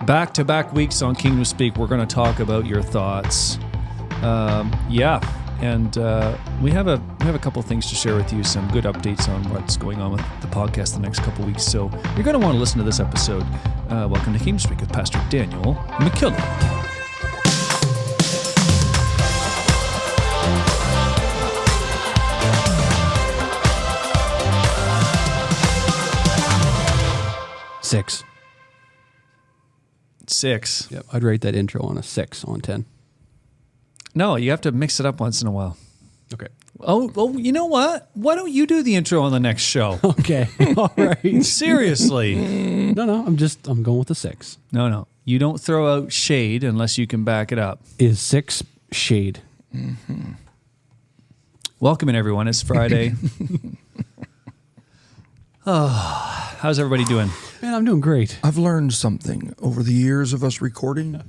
Back-to-back weeks on Kingdom Speak, we're going to talk about your thoughts. And we have a couple things to share with you, some good updates on what's going on with the podcast the next couple weeks. So you're going to want to listen to this episode. Welcome to Kingdom Speak with Pastor Daniel McKillop. Six. Yep, I'd rate that intro on a 6 on 10. No, you have to mix it up once in a while. Okay. Oh, you know what? Why don't you do the intro on the next show? Okay. All right. Seriously. No, I'm going with a 6. No. You don't throw out shade unless you can back it up. Is 6 shade? Mm-hmm. Welcome in, everyone. It's Friday. How's everybody doing? Man, I'm doing great. I've learned something over the years of us recording.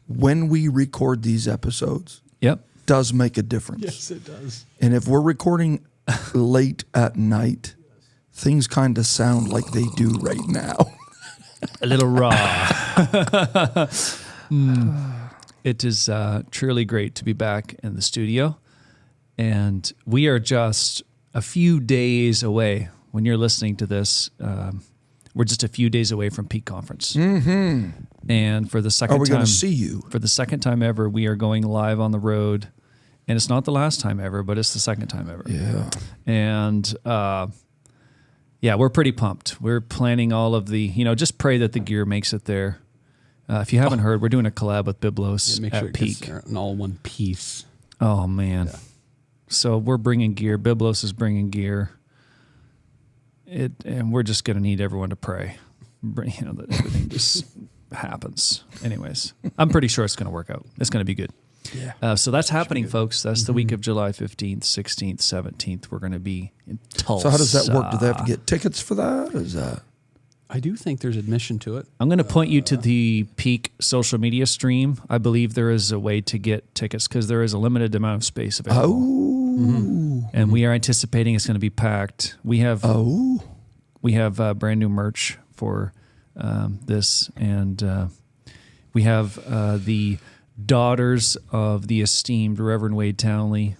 When we record these episodes, Yep. does make a difference. Yes, it does. And if we're recording late at night, things kind of sound like they do right now. A little raw. It is truly great to be back in the studio. And we are just a few days away. When you're listening to this, we're just a few days away from Peak Conference. Mm-hmm. And for the second time... Are we going to see you? For the second time ever, we are going live on the road. And it's not the last time ever, but it's the second time ever. Yeah. And, we're pretty pumped. We're planning all of the... just pray that the gear makes it there. If you haven't heard, we're doing a collab with Biblos Make at sure it Peak. gets in all one piece. Oh, man. Yeah. So we're bringing gear. Biblos is bringing gear. And we're just going to need everyone to pray, that everything just happens. Anyways, I'm pretty sure it's going to work out. It's going to be good. Yeah. So that's happening, folks. That's the week of July 15th, 16th, 17th. We're going to be in Tulsa. So how does that work? Do they have to get tickets for that? Is that? I do think there's admission to it. I'm going to point you to the Peak social media stream. I believe there is a way to get tickets because there is a limited amount of space available. Oh. Mm-hmm. And we are anticipating it's going to be packed. We have brand new merch for this, and we have the daughters of the esteemed Reverend Wade Townley,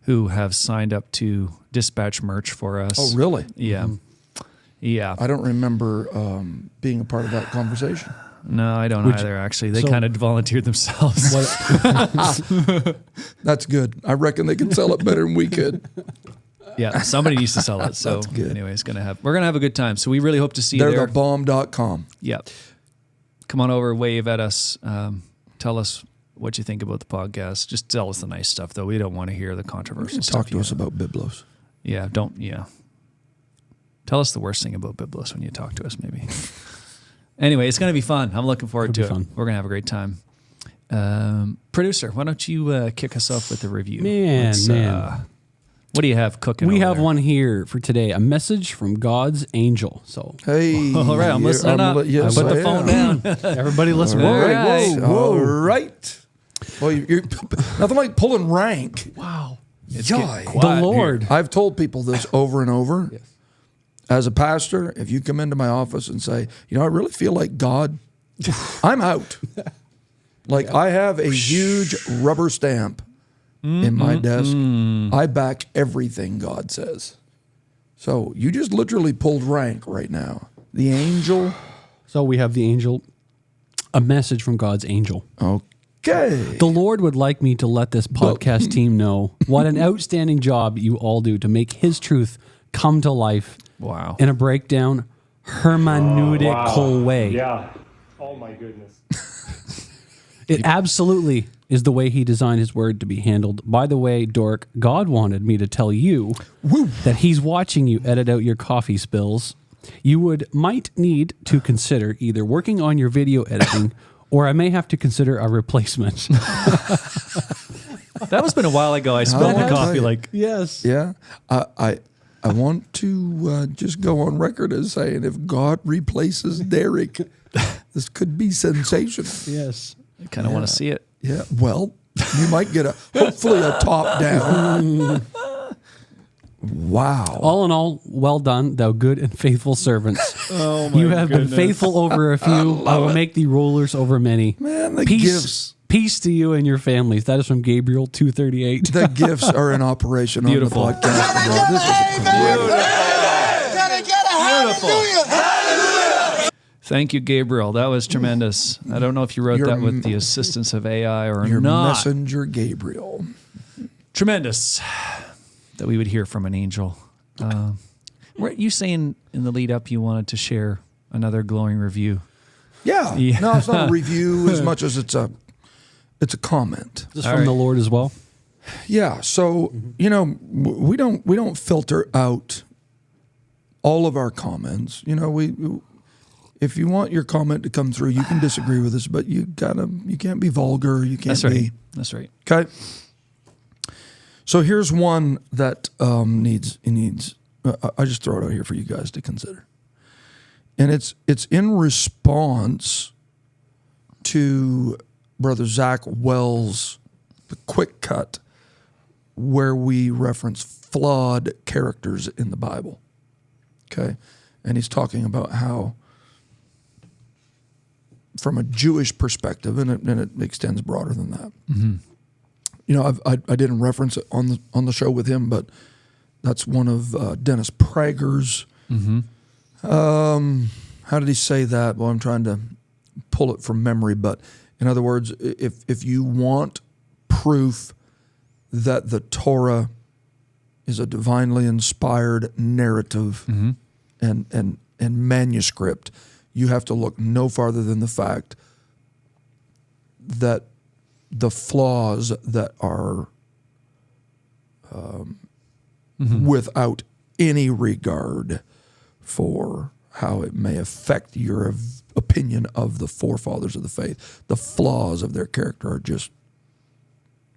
who have signed up to dispatch merch for us. Oh, really? Yeah. Mm-hmm. Yeah. I don't remember being a part of that conversation. No, I don't either, actually. They kind of volunteered themselves. That's good. I reckon they can sell it better than we could. Yeah, somebody needs to sell it. So That's good. Anyway, we're going to have a good time. So we really hope to see you there. They're thebomb.com. Yeah. Come on over, wave at us. Tell us what you think about the podcast. Just tell us the nice stuff, though. We don't want to hear the controversial stuff. Talk to us about Biblos. Yeah, Tell us the worst thing about Biblos when you talk to us, maybe. Anyway, it's going to be fun. I'm looking forward to it. We're going to have a great time. Producer, why don't you kick us off with the review? Man. What do you have cooking? We over have there? one here for today, a message from God's angel. So, hey, all right, I'm listening up. Yes, I put the phone down. Everybody listen. All right. All right. Well, you're nothing like pulling rank. Wow. It's the Lord. I've told people this over and over. Yes. As a pastor, if you come into my office and say, I really feel like God, I'm out. I have a huge rubber stamp in my desk. I back everything God says. So you just literally pulled rank right now. The angel. So we have the angel, a message from God's angel. Okay. The Lord would like me to let this podcast team know what an outstanding job you all do to make His truth come to life. Wow. In a breakdown, hermeneutical way. Yeah. Oh my goodness. It absolutely is the way He designed His word to be handled. By the way, Dork, God wanted me to tell you that He's watching you edit out your coffee spills. You might need to consider either working on your video editing or I may have to consider a replacement. That was been a while ago. I spilled the coffee Yes. Yeah. I want to just go on record as saying if God replaces Derek, this could be sensational. Yes. I kind of want to see it. Yeah. Well, you might get hopefully a top down. Wow. All in all, well done, thou good and faithful servants. Oh my You have been faithful over a few. I will make thee rulers over many. Man, the peace, gifts. peace to you and your families. That is from Gabriel 2:38. The gifts are in operation Beautiful. on the podcast today. This is Hallelujah! Thank you, Gabriel. That was tremendous. I don't know if you wrote Your- that with the assistance of AI or your not. messenger, Gabriel. Tremendous that we would hear from an angel. Were you saying in the lead up you wanted to share another glowing review? Yeah. Yeah. No, it's not a review as much as it's a comment. This All from right. the Lord as well. Yeah. So, we don't filter out all of our comments. If you want your comment to come through, you can disagree with us, but you can't be vulgar. You can't That's right. be. That's right. Okay. So here's one that needs. I just throw it out here for you guys to consider, and it's in response to Brother Zach Wells, the quick cut, where we reference flawed characters in the Bible. Okay, and he's talking about how, from a Jewish perspective, and it extends broader than that. Mm-hmm. I didn't reference it on the show with him, but that's one of Dennis Prager's. Mm-hmm. How did he say that? Well, I'm trying to pull it from memory, but in other words, if you want proof that the Torah is a divinely inspired narrative Mm-hmm. and manuscript, you have to look no farther than the fact that the flaws that are without any regard for how it may affect your opinion of the forefathers of the faith, the flaws of their character are just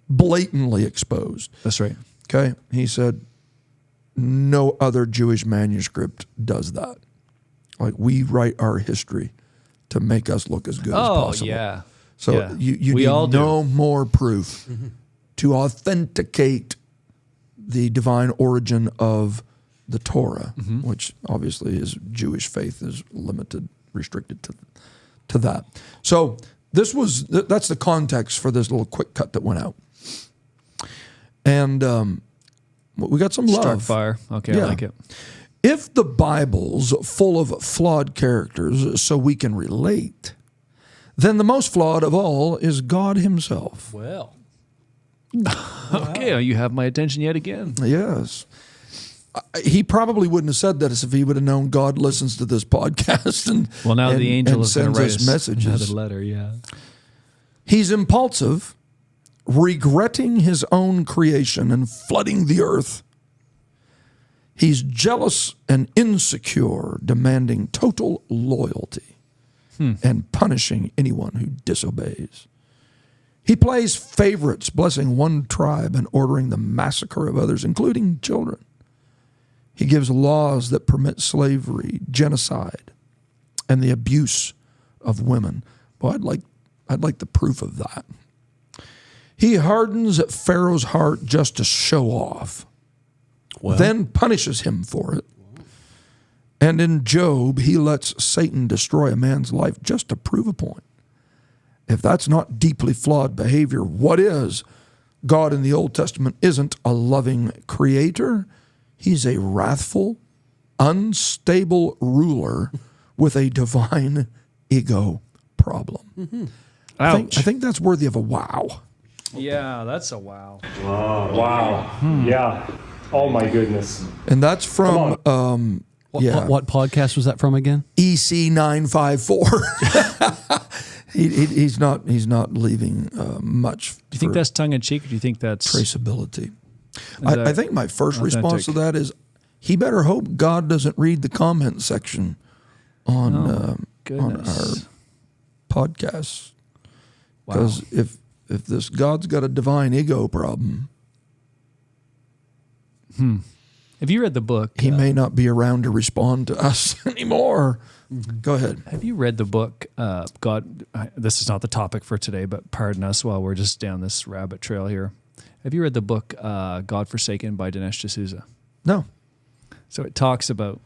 blatantly exposed. That's right. Okay? He said no other Jewish manuscript does that. Like, we write our history to make us look as good as possible. yeah. So Yeah. you We need all do. no more proof to authenticate the divine origin of the Torah, which obviously is Jewish faith is limited, restricted to that. So that's the context for this little quick cut that went out. And we got some Struck love. fire. Okay, I Yeah. like it. If the Bible's full of flawed characters so we can relate, then the most flawed of all is God himself. Well, Okay, you have my attention yet again. Yes. He probably wouldn't have said that if he would have known God listens to this podcast and Well, now the angel is going sends to write us messages. another letter. Yeah. He's impulsive, regretting his own creation and flooding the earth. He's jealous and insecure, demanding total loyalty and punishing anyone who disobeys. He plays favorites, blessing one tribe and ordering the massacre of others, including children. He gives laws that permit slavery, genocide, and the abuse of women. Boy, I'd like the proof of that. He hardens Pharaoh's heart just to show off, then punishes him for it. And in Job, he lets Satan destroy a man's life just to prove a point. If that's not deeply flawed behavior, what is? God in the Old Testament isn't a loving creator. He's a wrathful, unstable ruler with a divine ego problem. I think that's worthy of a wow. Yeah, that's a wow. Wow. Yeah. Oh my goodness. And that's from what podcast was that from again? EC 954. He's not leaving much. Do you think that's tongue in cheek, or do you think that's traceability? that I think my first response to authentic? that is he better hope God doesn't read the comment section on our goodness? podcasts. Because if this God's got a divine ego problem, Have you read the book? he may not be around to respond to us anymore. Go ahead. Have you read the book? God, this is not the topic for today, but pardon us while we're just down this rabbit trail here. Have you read the book God Forsaken by Dinesh D'Souza? No. So it talks about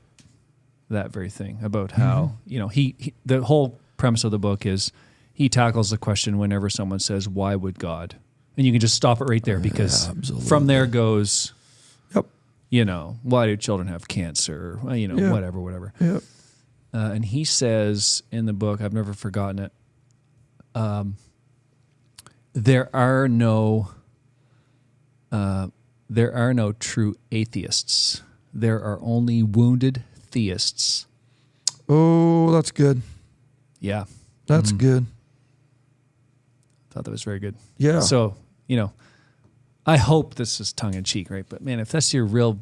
that very thing, about how, he the whole premise of the book is he tackles the question whenever someone says, why would God? And you can just stop it right there because from there goes, Yep. Why do children have cancer? Whatever. Yep. And he says in the book, I've never forgotten it, there are no true atheists. There are only wounded theists. Oh, that's good. Yeah. That's good. Thought that was very good. Yeah. So, I hope this is tongue in cheek, right? But man, if that's your real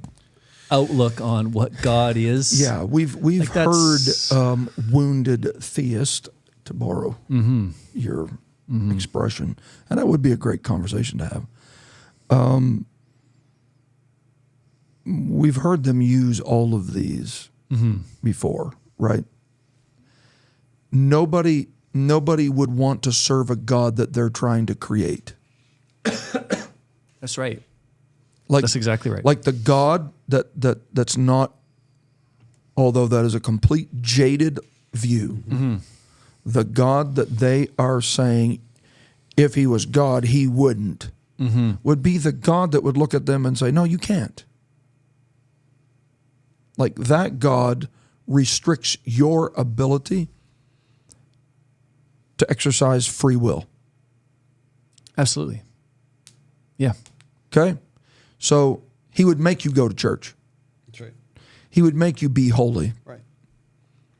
outlook on what God is. Yeah, we've heard wounded theist, to borrow your expression, and that would be a great conversation to have. We've heard them use all of these before, right? Nobody would want to serve a God that they're trying to create. That's right. Like, that's exactly right. Like the God that's not, although that is a complete jaded view, the God that they are saying, if he was God, he wouldn't, would be the God that would look at them and say, no, you can't. Like that God restricts your ability to exercise free will. Absolutely. Yeah. Okay? So he would make you go to church. That's right. He would make you be holy. Right.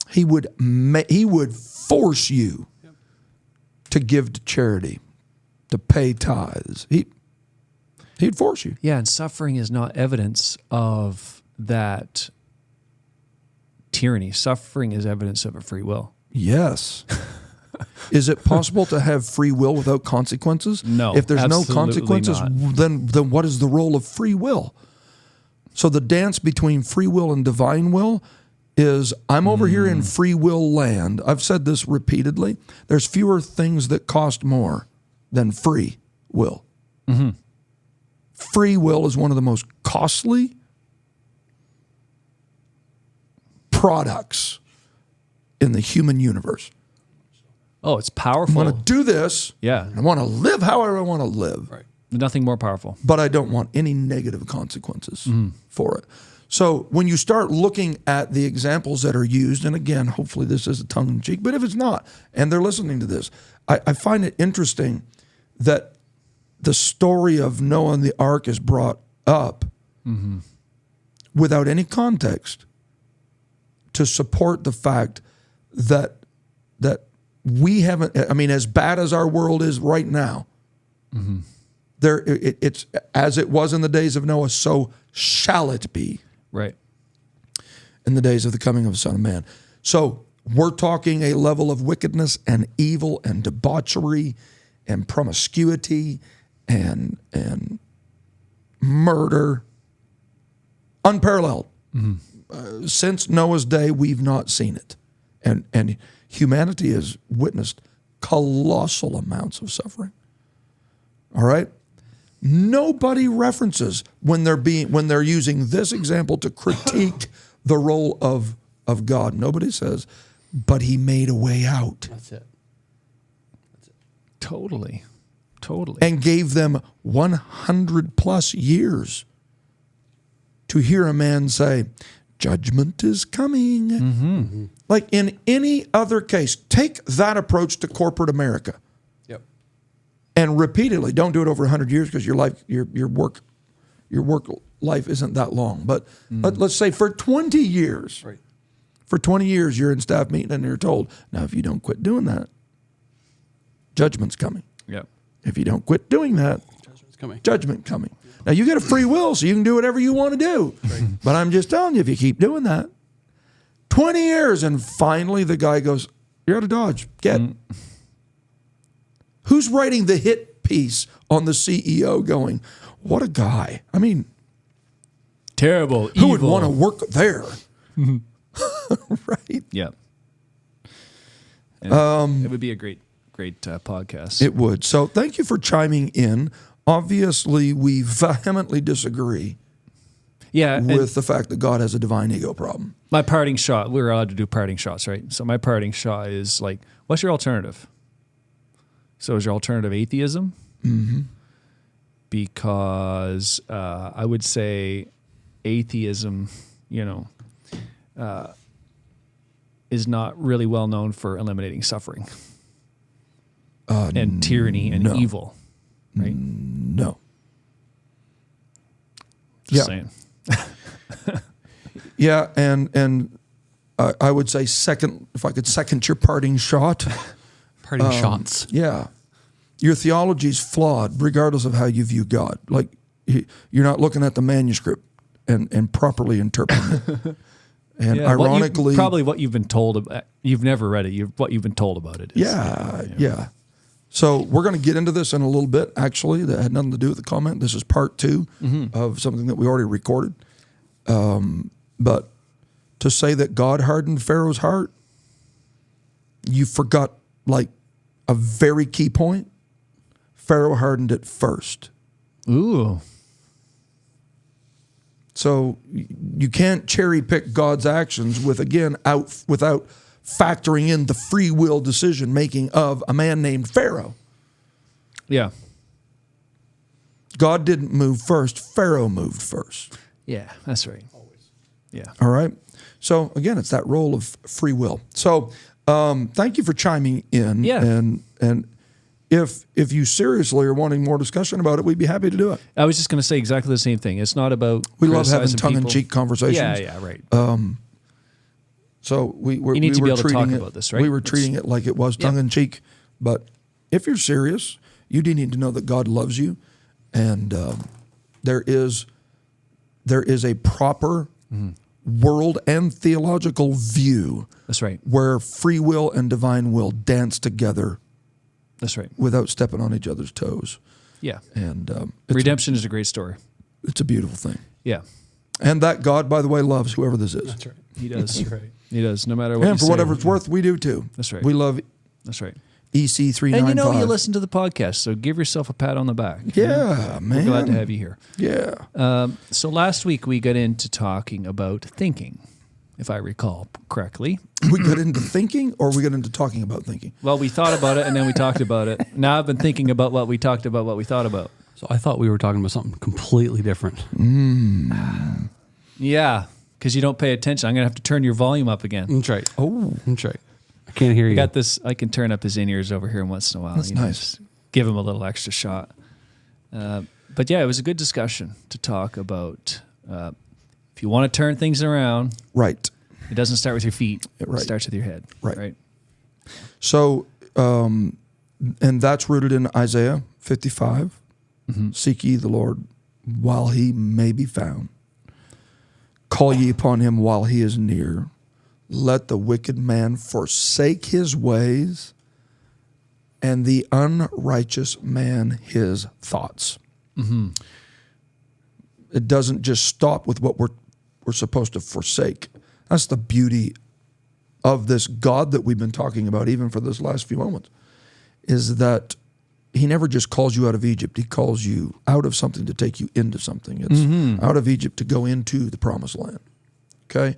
He would force you to give to charity, to pay tithes. He'd force you. Yeah, and suffering is not evidence of that tyranny. Suffering is evidence of a free will. Yes. Is it possible to have free will without consequences? No. If there's no absolutely consequences, not. then what is the role of free will? So the dance between free will and divine will is, I'm over here in free will land. I've said this repeatedly. There's fewer things that cost more than free will. Free will is one of the most costly products in the human universe. Oh, it's I powerful. want to do this. Yeah. I want to live however I want to live. Right. Nothing more powerful. But I don't want any negative consequences for it. So when you start looking at the examples that are used, and again, hopefully this is a tongue-in-cheek, but if it's not, and they're listening to this, I find it interesting that the story of Noah and the ark is brought up without any context to support the fact that we haven't, I mean, as bad as our world is right now, it's as it was in the days of Noah, so shall it be Right. in the days of the coming of the Son of Man. So we're talking a level of wickedness and evil and debauchery and promiscuity and murder, unparalleled. Since Noah's day, we've not seen it. And humanity has witnessed colossal amounts of suffering. All right? Nobody references when they're using this example to critique the role of God. Nobody says, but he made a way out. That's it. Totally. And gave them 100 plus years to hear a man say, judgment is coming. Like in any other case, take that approach to corporate America. Yep. And repeatedly, don't do it over 100 years because your work life isn't that long. But let's say for 20 years, Right. for 20 years, you're in staff meeting and you're told, now if you don't quit doing that, judgment's coming. Yep. If you don't quit doing that, Judgment's coming. judgment coming. Now you get a free will, so you can do whatever you want to do. But I'm just telling you, if you keep doing that, 20 years, and finally the guy goes, you're out of Dodge. Get. Who's writing the hit piece on the CEO going, what a guy. I mean, Terrible. who evil. would want to work there? Right? Yeah. And it would be a great podcast. It would. So thank you for chiming in. Obviously, we vehemently disagree. Yeah, with the fact that God has a divine ego problem. My parting shot, we're allowed to do parting shots, right? So my parting shot is like, what's your alternative? So is your alternative atheism? Mm-hmm. Because I would say atheism, is not really well known for eliminating suffering and tyranny and evil, right? No. Just saying. Yeah, and I would say if I could second your parting shot. Parting shots. Yeah. Your theology is flawed regardless of how you view God. Like, you're not looking at the manuscript and properly interpreting it. And ironically... probably what you've been told about. You've never read it. What you've been told about it. Yeah. So we're going to get into this in a little bit, actually. That had nothing to do with the comment. This is part 2 of something that we already recorded. But to say that God hardened Pharaoh's heart, you forgot like a very key point. Pharaoh hardened it first. Ooh. So you can't cherry pick God's actions without factoring in the free will decision making of a man named Pharaoh. Yeah. God didn't move first. Pharaoh moved first. Yeah, that's right. Always. Yeah. All right. So again, it's that role of free will. So thank you for chiming in. Yeah. And if you seriously are wanting more discussion about it, we'd be happy to do it. I was just going to say exactly the same thing. It's not about we love having criticizing tongue-in-cheek people. conversations. Yeah, right. So we need to be able to talk treating about this, right? We were treating it like it was tongue-in-cheek. But if you're serious, you do need to know that God loves you, and there is a proper world and theological view. That's right. Where free will and divine will dance together. That's right. Without stepping on each other's toes. Yeah. And redemption is a great story. It's a beautiful thing. Yeah. And that God, by the way, loves whoever this is. That's right. He does. That's right. He does. No matter what. And for whatever it's worth, we do too. That's right. We love That's right. EC395. And you listen to the podcast, so give yourself a pat on the back. Yeah, man. We're glad to have you here. Yeah. So last week we got into talking about thinking, if I recall correctly. We got into thinking, or we got into talking about thinking? Well, we thought about it and then we talked about it. Now I've been thinking about what we talked about, what we thought about. So I thought we were talking about something completely different. Yeah, because you don't pay attention. I'm going to have to turn your volume up again. That's right. Oh, that's right. I can't hear you. I got this. I can turn up his in-ears over here once in a while. That's nice. Just give him a little extra shot. But yeah, it was a good discussion to talk about. If you want to turn things around, right. It doesn't start with your feet. It Right. starts with your head. Right. So, and that's rooted in Isaiah 55. Seek ye the Lord while he may be found. Call ye upon him while he is near. Let the wicked man forsake his ways, and the unrighteous man his thoughts. It doesn't just stop with what we're supposed to forsake. That's the beauty of this God that we've been talking about, even for this last few moments, is that he never just calls you out of Egypt. He calls you out of something to take you into something. It's out of Egypt to go into the promised land. Okay?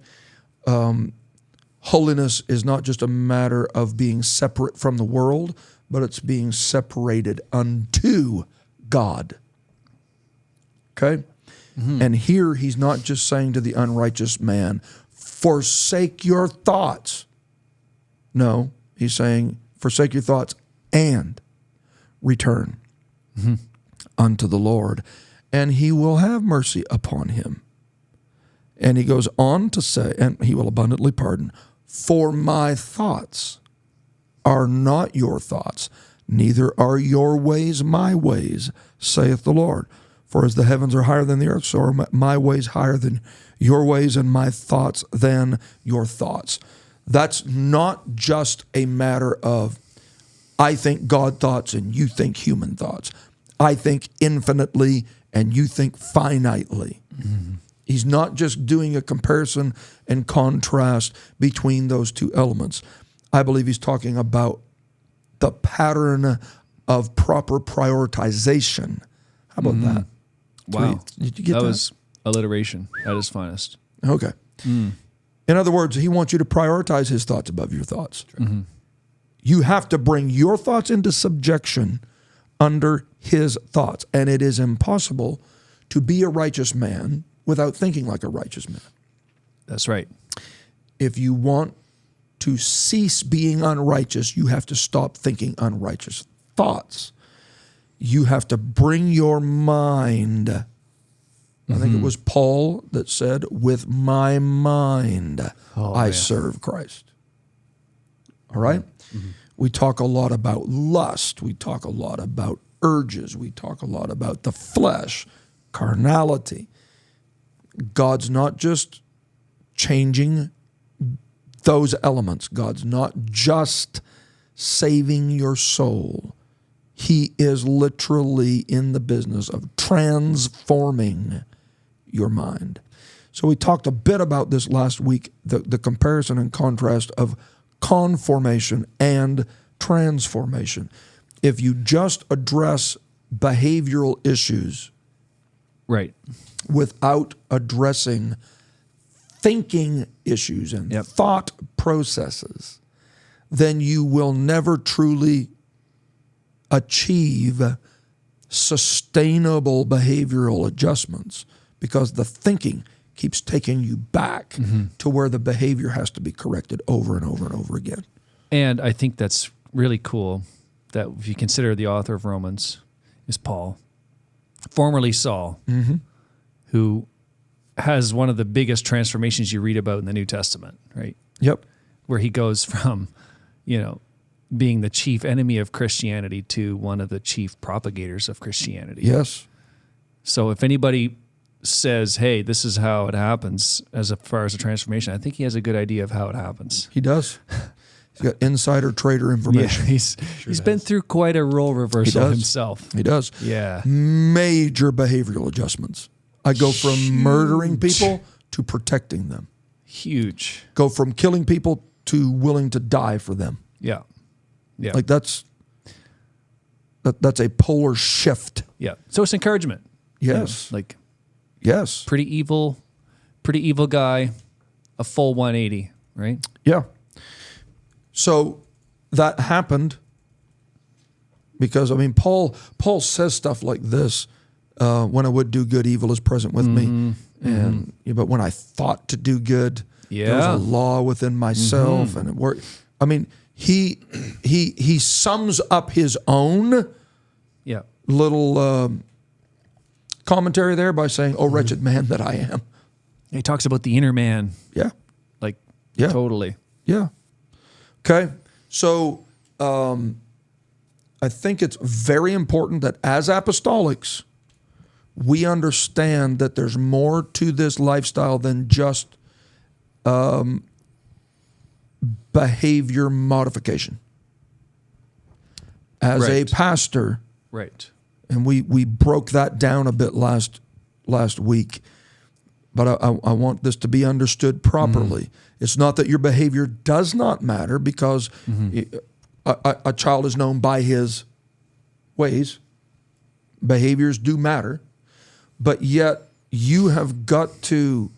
Holiness is not just a matter of being separate from the world, but it's being separated unto God. Okay? And here he's not just saying to the unrighteous man, forsake your thoughts. No, he's saying, forsake your thoughts and return unto the Lord, and he will have mercy upon him. And he goes on to say, and he will abundantly pardon, for my thoughts are not your thoughts, neither are your ways my ways, saith the Lord. For as the heavens are higher than the earth, so are my ways higher than your ways, and my thoughts than your thoughts. That's not just a matter of, I think God thoughts and you think human thoughts. I think infinitely and you think finitely. He's not just doing a comparison and contrast between those two elements. I believe he's talking about the pattern of proper prioritization. How about that? Wow. Did you get that? Alliteration at its finest. Okay. In other words, he wants you to prioritize his thoughts above your thoughts. Mm-hmm. You have to bring your thoughts into subjection under his thoughts. And it is impossible to be a righteous man without thinking like a righteous man. That's right. If you want to cease being unrighteous, you have to stop thinking unrighteous thoughts. You have to bring your mind. I think it was Paul that said, with my mind, I serve Christ. All right? We talk a lot about lust. We talk a lot about urges. We talk a lot about the flesh, carnality. God's not just changing those elements. God's not just saving your soul. He is literally in the business of transforming your mind. So we talked a bit about this last week, the comparison and contrast of conformation and transformation. If you just address behavioral issues Right. without addressing thinking issues and thought processes, then you will never truly achieve sustainable behavioral adjustments, because the thinking keeps taking you back to where the behavior has to be corrected over and over and over again. And I think that's really cool that if you consider the author of Romans is Paul, formerly Saul, who has one of the biggest transformations you read about in the New Testament, right? Yep. Where he goes from, being the chief enemy of Christianity to one of the chief propagators of Christianity. Yes. So if anybody says, hey, this is how it happens as far as a transformation, I think he has a good idea of how it happens. He does. He's got insider trader information. Yeah, he's been through quite a role reversal himself. He does. Yeah. Major behavioral adjustments. I go from murdering people to protecting them. Huge. Go from killing people to willing to die for them. Yeah. Yeah. Like that's a polar shift. Yeah. So it's encouragement. Yes. Yes. Pretty evil guy, a full 180, right? Yeah. So that happened because, Paul says stuff like this, when I would do good, evil is present with me. And but when I thought to do good, there was a law within myself. And it worked. He sums up his own little commentary there by saying, "Oh, wretched man that I am." He talks about the inner man. Yeah. Totally. Yeah. Okay. So I think it's very important that as apostolics, we understand that there's more to this lifestyle than just behavior modification. As a pastor, right, and we broke that down a bit last week, but I want this to be understood properly. It's not that your behavior does not matter, because a child is known by his ways. Behaviors do matter, but yet you have got to,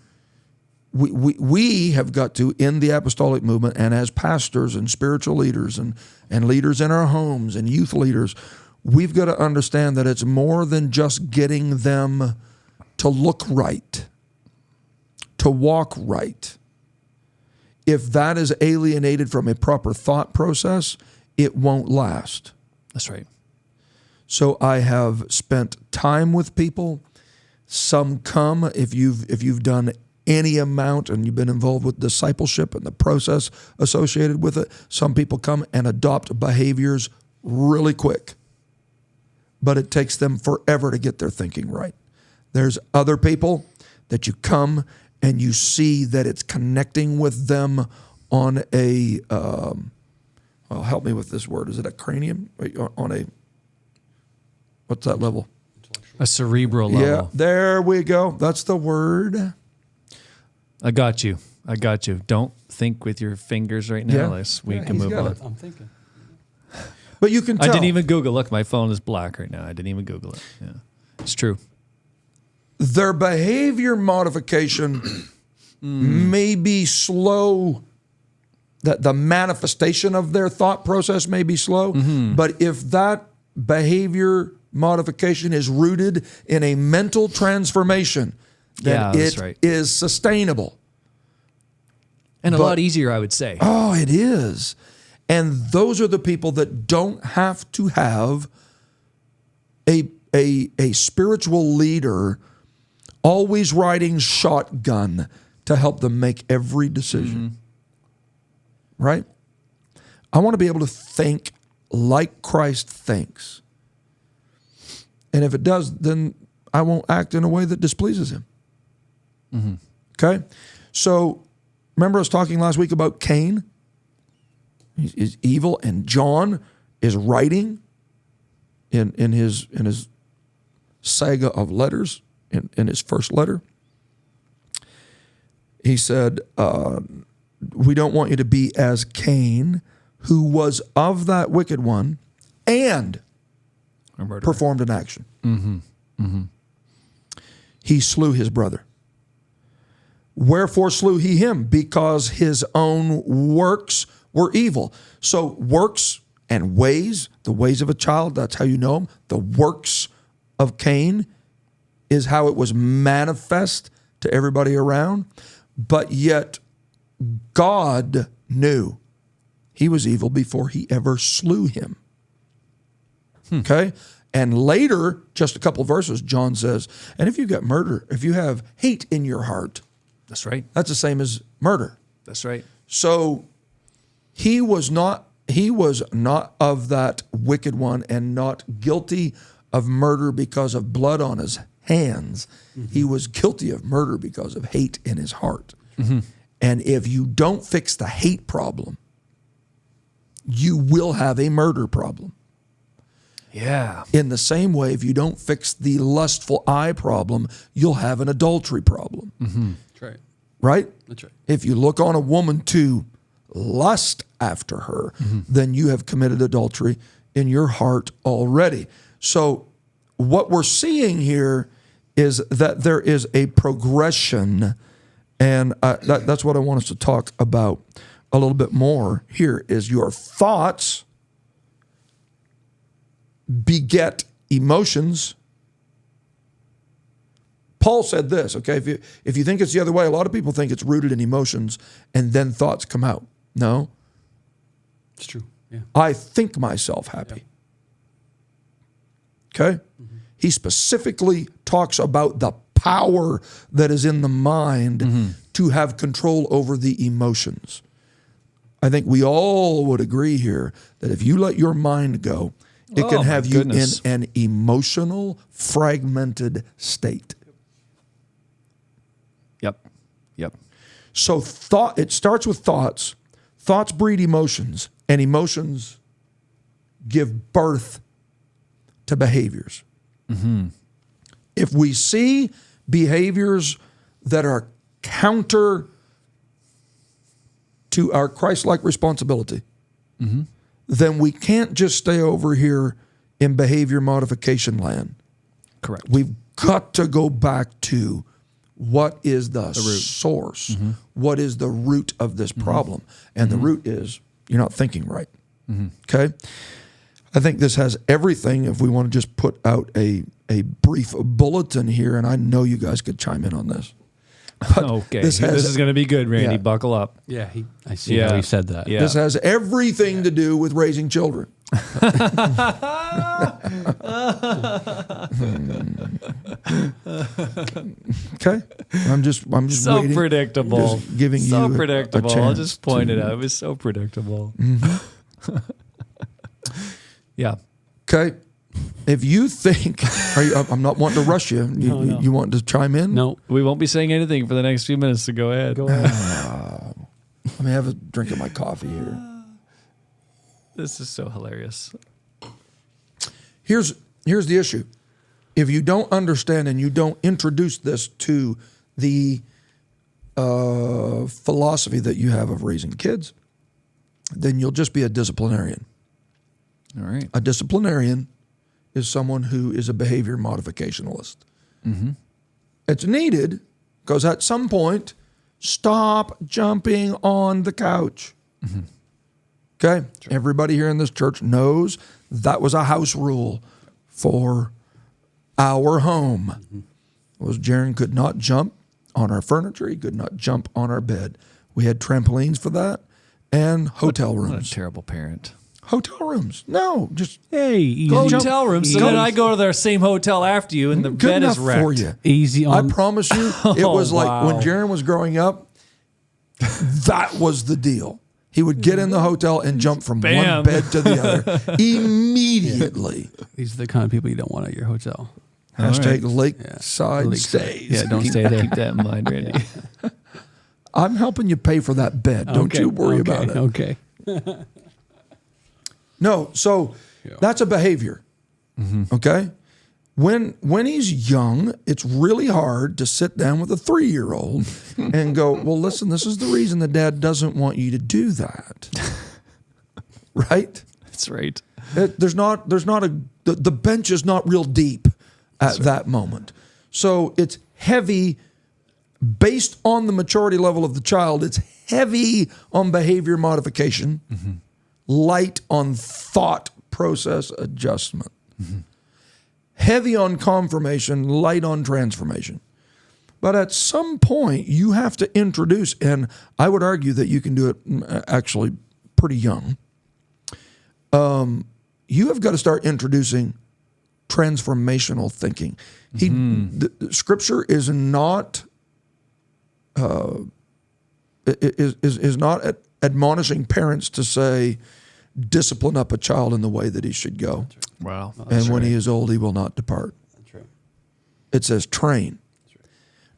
we have got to, in the apostolic movement and as pastors and spiritual leaders and leaders in our homes and youth leaders, we've got to understand that it's more than just getting them to look right, to walk right. If that is alienated from a proper thought process, it won't last. That's right. So I have spent time with people. Some come, if you've done any amount and you've been involved with discipleship and the process associated with it, some people come and adopt behaviors really quick. But it takes them forever to get their thinking right. There's other people that you come and you see that it's connecting with them on a, help me with this word. Is it a cranium? On a, what's that level? A cerebral level. Yeah, there we go. That's the word. I got you. Don't think with your fingers right now. Yeah. We can move on. I'm thinking. But you can tell. I didn't even Google. Look, my phone is black right now. I didn't even Google it. Yeah, it's true. their behavior modification may be slow, that the manifestation of their thought process may be slow, but if that behavior modification is rooted in a mental transformation, then it is sustainable. And a lot easier, I would say. Oh, it is. And those are the people that don't have to have a spiritual leader always riding shotgun to help them make every decision. Right? I want to be able to think like Christ thinks. And if it does, then I won't act in a way that displeases him. Okay? So, remember I was talking last week about Cain? He's evil, and John is writing in his saga of letters, in his first letter. He said, we don't want you to be as Cain, who was of that wicked one and performed an action. He slew his brother. Wherefore slew he him? Because his own works were evil. So works and ways, the ways of a child, that's how you know them. The works of Cain is how it was manifest to everybody around. But yet God knew he was evil before he ever slew him. Okay? And later, just a couple verses, John says, and if you got murder, if you have hate in your heart, that's right. That's the same as murder. That's right. So he was not of that wicked one and not guilty of murder because of blood on his hands. He was guilty of murder because of hate in his heart. And if you don't fix the hate problem, you will have a murder problem. Yeah. In the same way, if you don't fix the lustful eye problem, you'll have an adultery problem. That's right. Right? That's right. If you look on a woman to lust after her, then you have committed adultery in your heart already. So what we're seeing here is that there is a progression, and that's what I want us to talk about a little bit more here, is your thoughts beget emotions. Paul said this, okay, if you think it's the other way, a lot of people think it's rooted in emotions and then thoughts come out. No. It's true. Yeah. I think myself happy. Okay? He specifically talks about the power that is in the mind to have control over the emotions. I think we all would agree here that if you let your mind go, it can have you in an emotional, fragmented state. Yep. So it starts with thoughts. Thoughts breed emotions, and emotions give birth to behaviors. If we see behaviors that are counter to our Christ-like responsibility, then we can't just stay over here in behavior modification land. Correct. We've got to go back to what is the source, what is the root of this problem. And the root is you're not thinking right. Okay? I think this has everything. If we want to just put out a brief bulletin here, and I know you guys could chime in on this. Okay, this is going to be good, Randy. Yeah. Buckle up. Yeah, I see how he said that. Yeah. This has everything to do with raising children. Okay, I'm just so waiting, predictable. just giving so you predictable. a chance I'll just point it out. It was so predictable. Yeah. Okay. If you think, I'm not wanting to rush you. You want to chime in? No. We won't be saying anything for the next few minutes, so go ahead. Let me have a drink of my coffee here. This is so hilarious. Here's the issue. If you don't understand and you don't introduce this to the philosophy that you have of raising kids, then you'll just be a disciplinarian. All right. A disciplinarian is someone who is a behavior modificationalist. It's needed because at some point, stop jumping on the couch. Okay? Everybody here in this church knows that was a house rule for our home. It was Jaron could not jump on our furniture. He could not jump on our bed. We had trampolines for that and hotel What a rooms. terrible parent. Hotel rooms. No, just Hey, easy, Hotel room. So then I go to the same hotel after you, and the good bed enough is wrecked. for you. easy I on. promise you, it was like wow. when Jaron was growing up, that was the deal. He would get in the hotel and jump from one Bam. bed to the other immediately. These are the kind of people you don't want at your hotel. Hashtag lakeside Lakeside. stays. Yeah, don't stay there. Keep that in mind, Randy. I'm helping you pay for that bed. Don't you worry about it. Okay. No, so that's a behavior. Okay? When he's young, it's really hard to sit down with a 3-year-old and go, well, listen, this is the reason the dad doesn't want you to do that. Right? That's right. The bench is not real deep at that moment. So it's heavy based on the maturity level of the child. It's heavy on behavior modification, light on thought process adjustment, heavy on confirmation, light on transformation. But at some point, you have to introduce, and I would argue that you can do it actually pretty young. You have got to start introducing transformational thinking. The Scripture is not is not admonishing parents to say, discipline up a child in the way that he should go. Wow. And when he is old, he will not depart. That's right. It says train.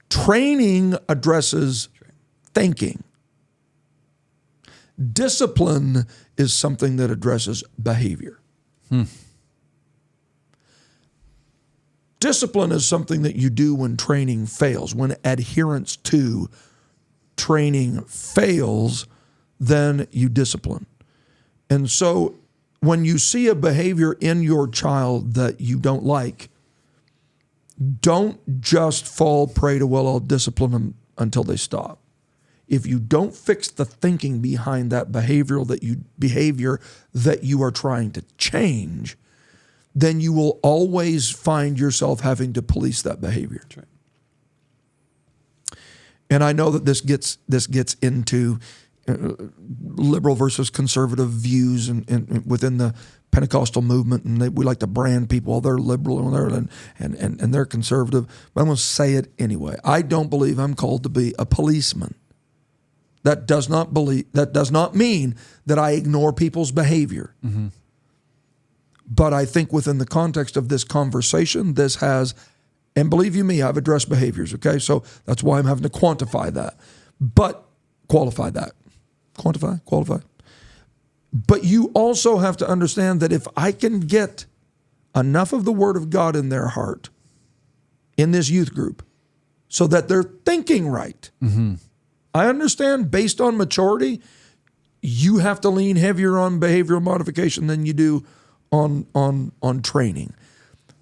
Training addresses thinking. Discipline is something that addresses behavior. Discipline is something that you do when training fails. When adherence to training fails, then you discipline. And so when you see a behavior in your child that you don't like, don't just fall prey to, well, I'll discipline them until they stop. If you don't fix the thinking behind that behavior that you are trying to change, then you will always find yourself having to police that behavior. That's right. And I know that this gets into liberal versus conservative views and within the Pentecostal movement, and we like to brand people, they're liberal and they're conservative. But I'm going to say it anyway. I don't believe I'm called to be a policeman. That does not mean that I ignore people's behavior. But I think within the context of this conversation, this has, and believe you me, I've addressed behaviors, okay? So that's why I'm having to quantify that. But qualify that. Qualify. But you also have to understand that if I can get enough of the Word of God in their heart, in this youth group, so that they're thinking right. I understand based on maturity, you have to lean heavier on behavioral modification than you do on training.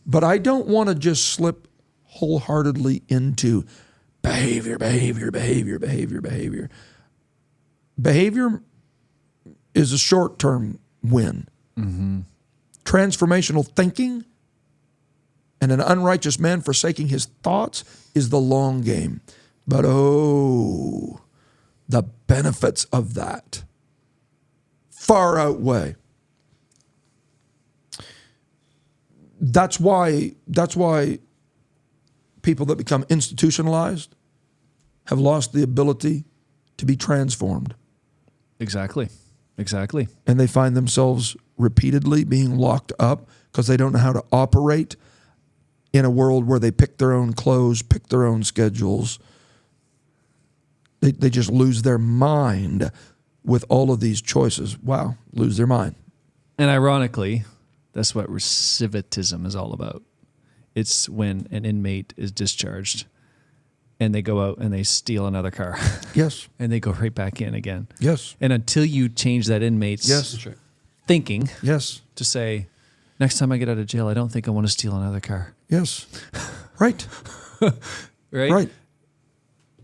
But I don't want to just slip wholeheartedly into behavior. Behavior is a short-term win. Transformational thinking and an unrighteous man forsaking his thoughts is the long game. But the benefits of that far outweigh. That's why people that become institutionalized have lost the ability to be transformed. Exactly. And they find themselves repeatedly being locked up because they don't know how to operate in a world where they pick their own clothes, pick their own schedules. They just lose their mind with all of these choices. Wow, lose their mind. And ironically, that's what recidivism is all about. It's when an inmate is discharged and they go out and they steal another car. Yes. And they go right back in again. Yes. And until you change that inmate's thinking Yes. to say, next time I get out of jail, I don't think I want to steal another car. Yes. Right. right? Right.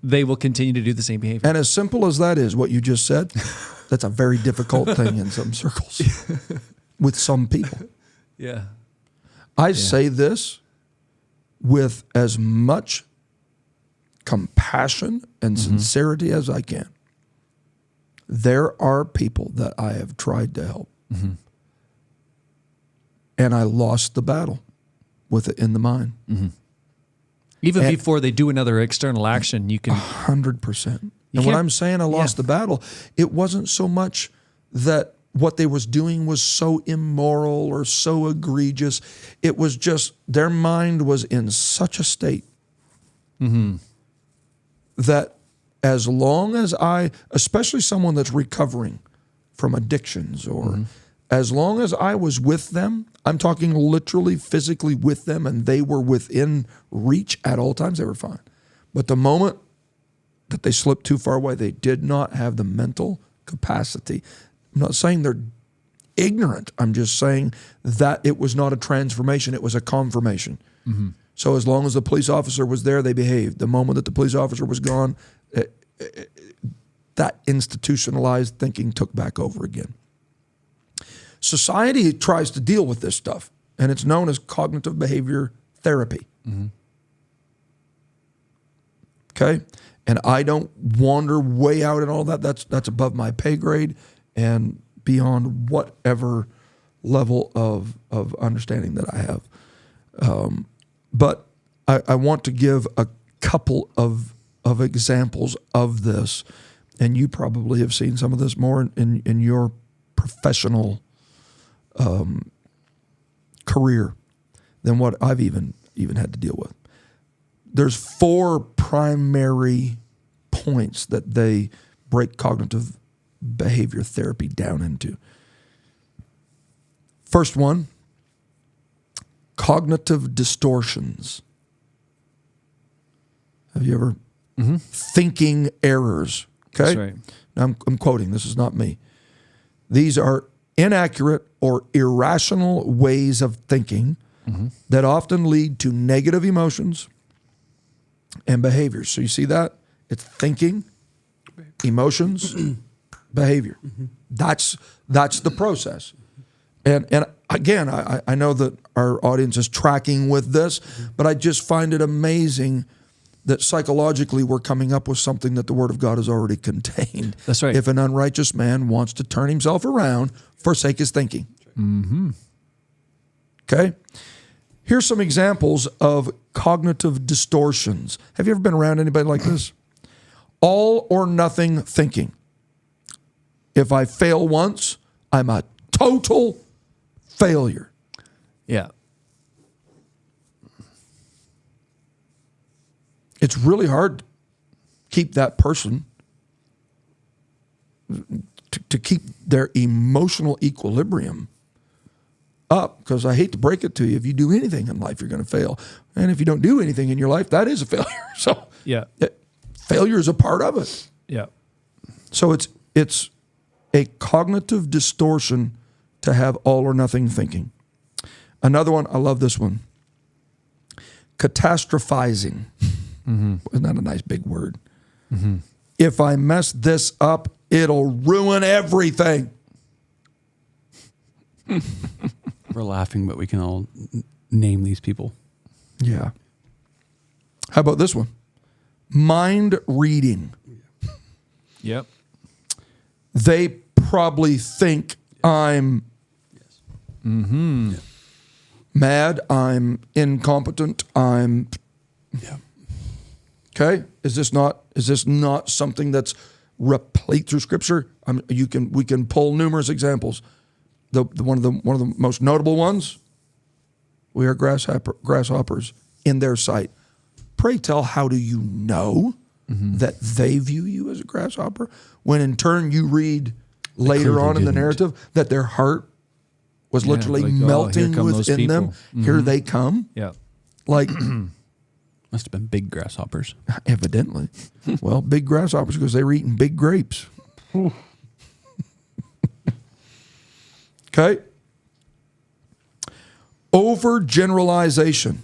They will continue to do the same behavior. And as simple as that is, what you just said, that's a very difficult thing in some circles with some people. Yeah. I say this with as much compassion and sincerity as I can. There are people that I have tried to help. And I lost the battle with it in the mind. Even before they do another external action, you can 100%. And when can't- I'm saying I lost the battle, it wasn't so much that what they was doing was so immoral or so egregious. It was just their mind was in such a state that as long as especially someone that's recovering from addictions or as long as I was with them, I'm talking literally physically with them and they were within reach at all times, they were fine. But the moment that they slipped too far away, they did not have the mental capacity. I'm not saying they're ignorant. I'm just saying that it was not a transformation. It was a confirmation. So as long as the police officer was there, they behaved. The moment that the police officer was gone, that institutionalized thinking took back over again. Society tries to deal with this stuff, and it's known as cognitive behavior therapy. Okay? And I don't wander way out and all that. That's above my pay grade and beyond whatever level of understanding that I have. But I want to give a couple of examples of this, and you probably have seen some of this more in your professional career than what I've even had to deal with. There's 4 primary points that they break cognitive behavior therapy down into. First one, cognitive distortions. Have you ever thinking errors? Okay, That's right. Now I'm quoting. This is not me. These are inaccurate or irrational ways of thinking that often lead to negative emotions and behaviors. So you see that? It's thinking, emotions, behavior. That's the process. And again, I know that our audience is tracking with this, but I just find it amazing that psychologically we're coming up with something that the Word of God has already contained. That's right. If an unrighteous man wants to turn himself around, forsake his thinking. Okay? Here's some examples of cognitive distortions. Have you ever been around anybody like this? All or nothing thinking. If I fail once, I'm a total failure. Yeah. It's really hard to keep that person, to keep their emotional equilibrium up, because I hate to break it to you, if you do anything in life, you're going to fail. And if you don't do anything in your life, that is a failure. So Yeah. failure is a part of it. Yeah. So it's a cognitive distortion to have all or nothing thinking. Another one, I love this one. Catastrophizing. Isn't that a nice big word? If I mess this up, it'll ruin everything. We're laughing, but we can all name these people. Yeah. How about this one? Mind reading. Yep. They probably think I'm mad, I'm incompetent, I'm okay. Is this not something that's replete through Scripture? We can pull numerous examples. One of the most notable ones. We are grasshoppers in their sight. Pray tell, how do you know that they view you as a grasshopper? When in turn you read later clearly on in the didn't. narrative that their heart was literally like, oh, melting here come those within them. people. Here they come. Yeah. Like, Must have been big grasshoppers. evidently. Well, big grasshoppers because they were eating big grapes. Okay. Overgeneralization.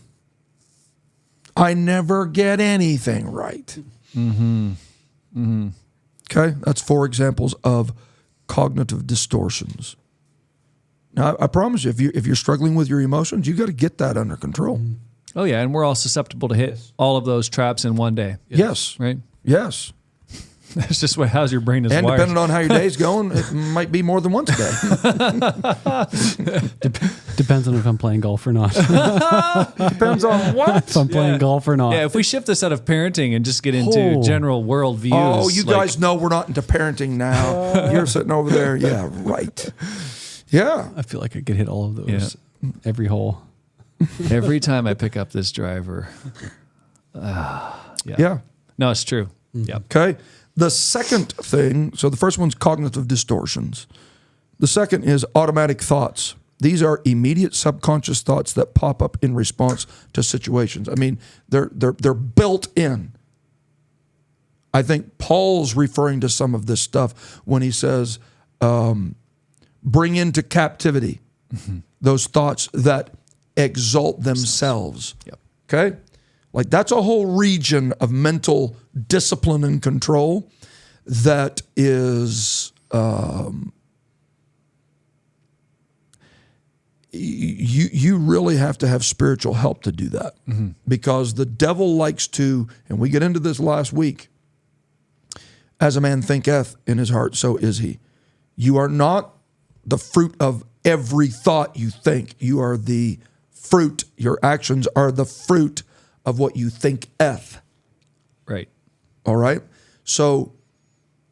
I never get anything right. Okay, that's 4 examples of cognitive distortions. Now, I promise you, if you're struggling with your emotions, you got to get that under control. Oh yeah, and we're all susceptible to hit all of those traps in one day. Yes. Right? Yes. That's just how's your brain is And wired. depending on how your day's going, it might be more than once a day. Depends on if I'm playing golf or not. Depends on what? If I'm playing golf or not. Yeah, if we shift this out of parenting and just get into general world views. Oh, you guys know we're not into parenting now. You're sitting over there. Yeah, right. Yeah. I feel like I could hit all of those. Every hole. Every time I pick up this driver. Yeah. No, it's true. Yeah. Okay. The second thing, so the first one's cognitive distortions. The second is automatic thoughts. These are immediate subconscious thoughts that pop up in response to situations. I mean, they're built in. I think Paul's referring to some of this stuff when he says, bring into captivity those thoughts that exalt themselves. Yep. Okay? Like that's a whole region of mental discipline and control that is you really have to have spiritual help to do that because the devil likes to, and we get into this last week, as a man thinketh in his heart, so is he. You are not the fruit of every thought you think. You are the fruit. Your actions are the fruit of what you thinketh. Right. All right? So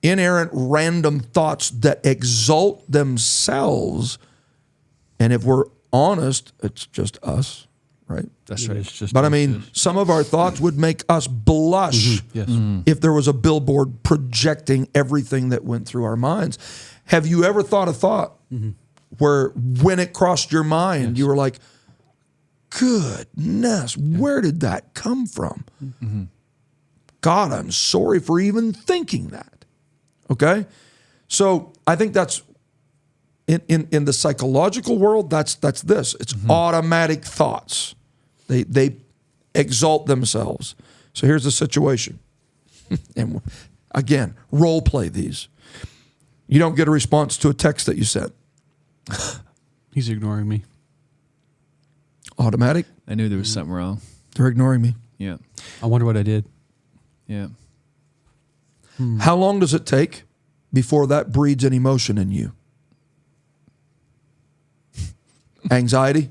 inerrant random thoughts that exalt themselves, and if we're honest, it's just us, right? That's right. But I mean, some of our thoughts would make us blush if there was a billboard projecting everything that went through our minds. Have you ever thought a thought where when it crossed your mind, you were like, goodness, where did that come from? God, I'm sorry for even thinking that. Okay? So I think that's in the psychological world, that's this. It's automatic thoughts. They exalt themselves. So here's the situation. And again, role play these. You don't get a response to a text that you sent. He's ignoring me. Automatic. I knew there was something wrong. They're ignoring me. Yeah. I wonder what I did. Yeah. How long does it take before that breeds an emotion in you? Anxiety,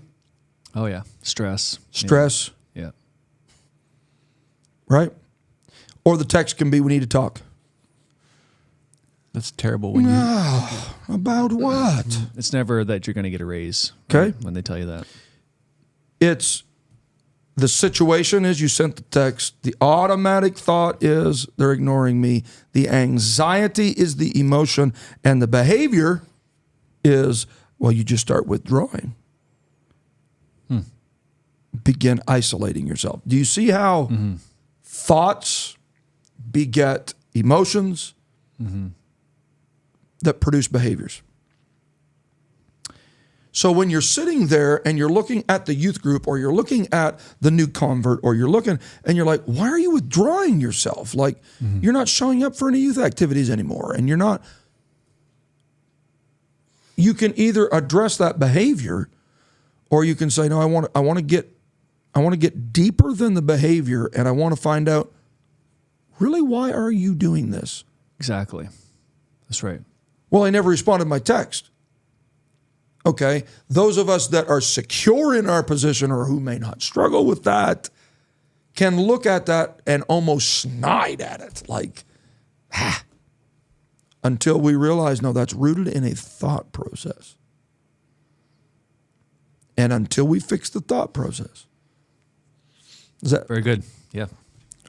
Oh yeah. Stress. stress, Yeah. right? Or the text can be, we need to talk. That's terrible when you... About what? It's never that you're going to get a raise. Okay. When they tell you that. It's the situation is you sent the text. The automatic thought is they're ignoring me. The anxiety is the emotion. And the behavior is, well, you just start withdrawing. Begin isolating yourself. Do you see how thoughts beget emotions that produce behaviors? So when you're sitting there and you're looking at the youth group or you're looking at the new convert or you're looking and you're like, why are you withdrawing yourself? Like you're not showing up for any youth activities anymore and you're not. You can either address that behavior or you can say, no, I want to get deeper than the behavior and I want to find out really why are you doing this? Exactly. That's right. Well, I never responded to my text. Okay, those of us that are secure in our position or who may not struggle with that can look at that and almost snide at it like, until we realize, no, that's rooted in a thought process. And until we fix the thought process. Is that Very good. Yeah.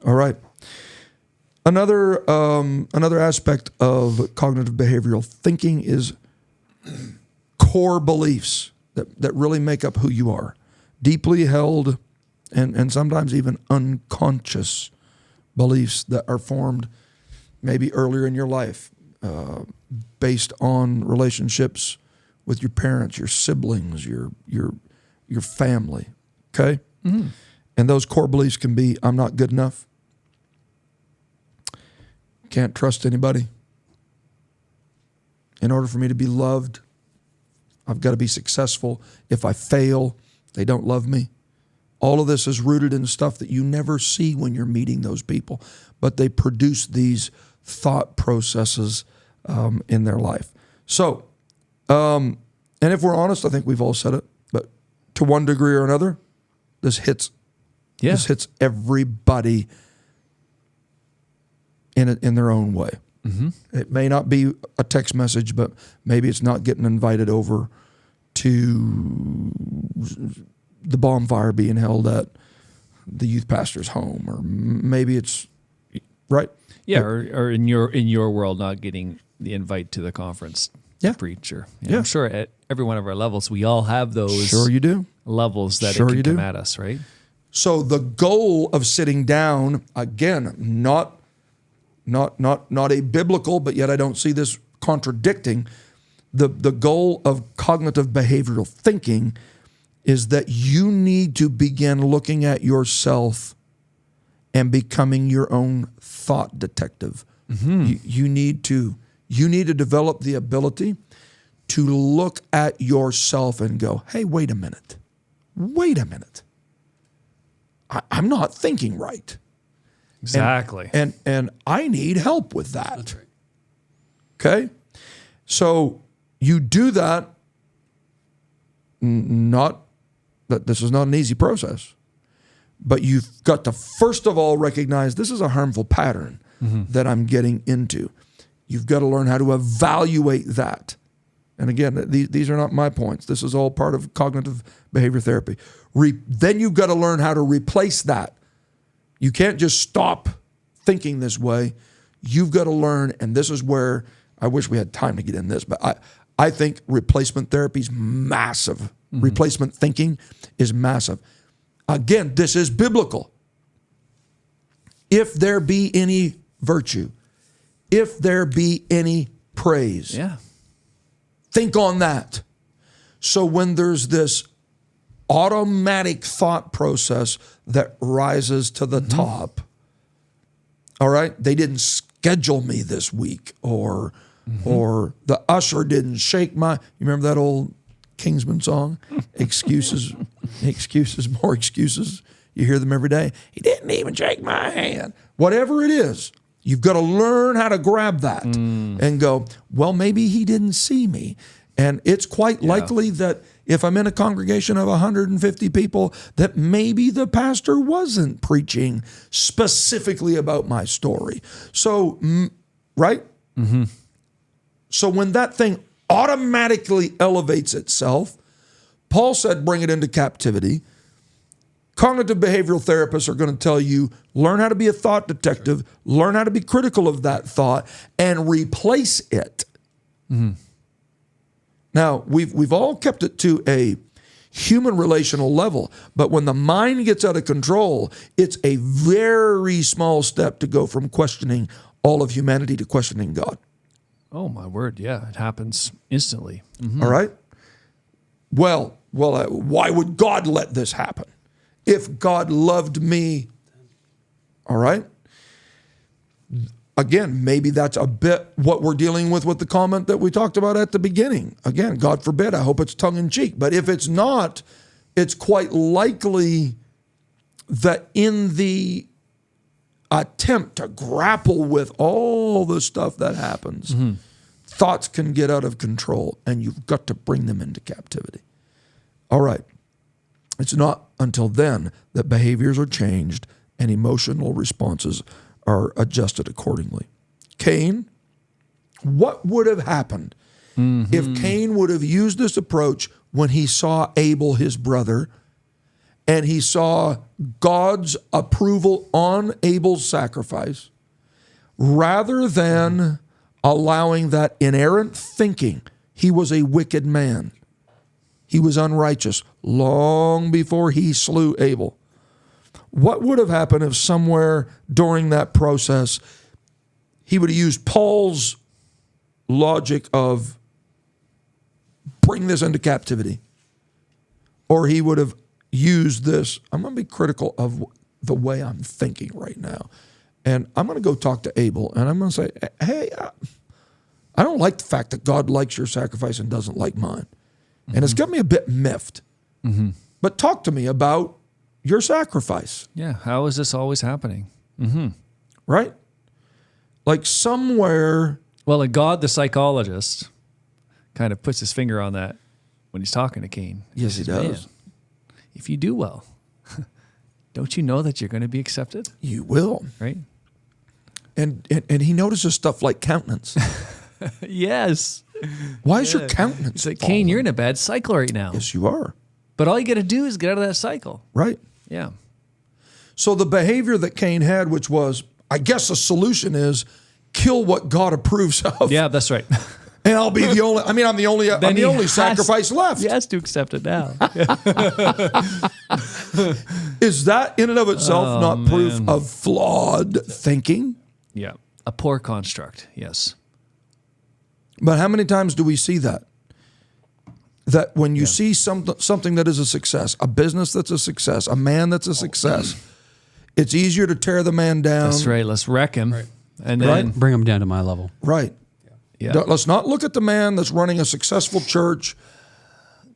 all right? Another aspect of cognitive behavioral thinking is core beliefs that really make up who you are. Deeply held and sometimes even unconscious beliefs that are formed maybe earlier in your life based on relationships with your parents, your siblings, your family. Okay? And those core beliefs can be, I'm not good enough. Can't trust anybody. In order for me to be loved, I've got to be successful. If I fail, they don't love me. All of this is rooted in stuff that you never see when you're meeting those people, but they produce these thought processes in their life. So, and if we're honest, I think we've all said it, but to one degree or another, this hits everybody in their own way. Mm-hmm. It may not be a text message, but maybe it's not getting invited over to the bonfire being held at the youth pastor's home, or maybe it's right. Yeah, or in your world, not getting the invite to the conference to preach. Or, I'm sure at every one of our levels, we all have those. Sure, you do. Levels that it can come at us, right? So the goal of sitting down, again, not a biblical, but yet I don't see this contradicting. The goal of cognitive behavioral thinking is that you need to begin looking at yourself and becoming your own thought detective. Mm-hmm. You need to develop the ability to look at yourself and go, hey, wait a minute. I'm not thinking right. Exactly. And I need help with that. That's right. Okay? So you do that, this is not an easy process, but you've got to first of all recognize this is a harmful pattern that I'm getting into. You've got to learn how to evaluate that. And again, these are not my points. This is all part of cognitive behavior therapy. Then you've got to learn how to replace that. You can't just stop thinking this way. You've got to learn, and this is where I wish we had time to get in this, but I think replacement therapy is massive. Mm-hmm. Replacement thinking is massive. Again, this is biblical. If there be any virtue, if there be any praise, think on that. So when there's this automatic thought process that rises to the top, all right, they didn't schedule me this week, or the usher didn't shake my, you remember that old Kingsman song? Excuses, more excuses. You hear them every day. He didn't even shake my hand. Whatever it is, you've got to learn how to grab that and go, well, maybe he didn't see me. And it's quite likely that if I'm in a congregation of 150 people, that maybe the pastor wasn't preaching specifically about my story. So, right? Mm-hmm. So when that thing automatically elevates itself, Paul said, bring it into captivity. Cognitive behavioral therapists are going to tell you, learn how to be a thought detective, learn how to be critical of that thought, and replace it. Mm-hmm. Now, we've all kept it to a human relational level, but when the mind gets out of control, it's a very small step to go from questioning all of humanity to questioning God. Oh, my word. Yeah, it happens instantly. Mm-hmm. All right? Well, why would God let this happen? If God loved me, all right? Again, maybe that's a bit what we're dealing with the comment that we talked about at the beginning. Again, God forbid, I hope it's tongue-in-cheek. But if it's not, it's quite likely that in the attempt to grapple with all the stuff that happens, thoughts can get out of control, and you've got to bring them into captivity. All right. It's not until then that behaviors are changed and emotional responses are adjusted accordingly. Cain, what would have happened if Cain would have used this approach when he saw Abel, his brother, and he saw God's approval on Abel's sacrifice, rather than allowing that inerrant thinking? He was a wicked man. He was unrighteous long before he slew Abel. What would have happened if somewhere during that process he would have used Paul's logic of bring this into captivity? Or he would have use this. I'm going to be critical of the way I'm thinking right now. And I'm going to go talk to Abel, and I'm going to say, hey, I don't like the fact that God likes your sacrifice and doesn't like mine. And it's got me a bit miffed. But talk to me about your sacrifice. Yeah. How is this always happening? Right? Like somewhere. Well, and God, the psychologist, kind of puts his finger on that when he's talking to Cain. Yes, he does. Man, if you do well, don't you know that you're going to be accepted? You will. Right? And he notices stuff like countenance. Yes. Why is your countenance It's like, fallen? Cain, you're in a bad cycle right now. Yes, you are. But all you got to do is get out of that cycle. Right. Yeah. So the behavior that Cain had, which was, I guess the solution is kill what God approves of. Yeah, that's right. And I'll be the only, I'm the only sacrifice left. He has to accept it now. Is that in and of itself not proof of flawed thinking? Yeah. A poor construct. Yes. But how many times do we see that? That when you see something that is a success, a business that's a success, a man that's a success, it's easier to tear the man down. That's right. Let's wreck him. Right. And then, Bring him down to my level. Right. yeah. Let's not look at the man that's running a successful church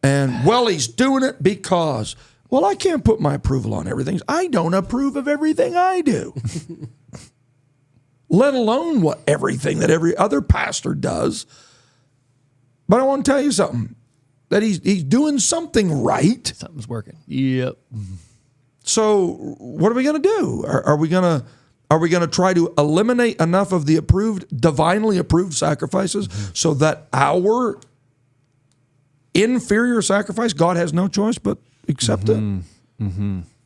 and, well, he's doing it because, well, I can't put my approval on everything. I don't approve of everything I do. Let alone what everything that every other pastor does. But I want to tell you something, that he's doing something right. Something's working. Yep. So what are we going to do? Are we going to try to eliminate enough of the divinely approved sacrifices so that our inferior sacrifice, God has no choice but accept it?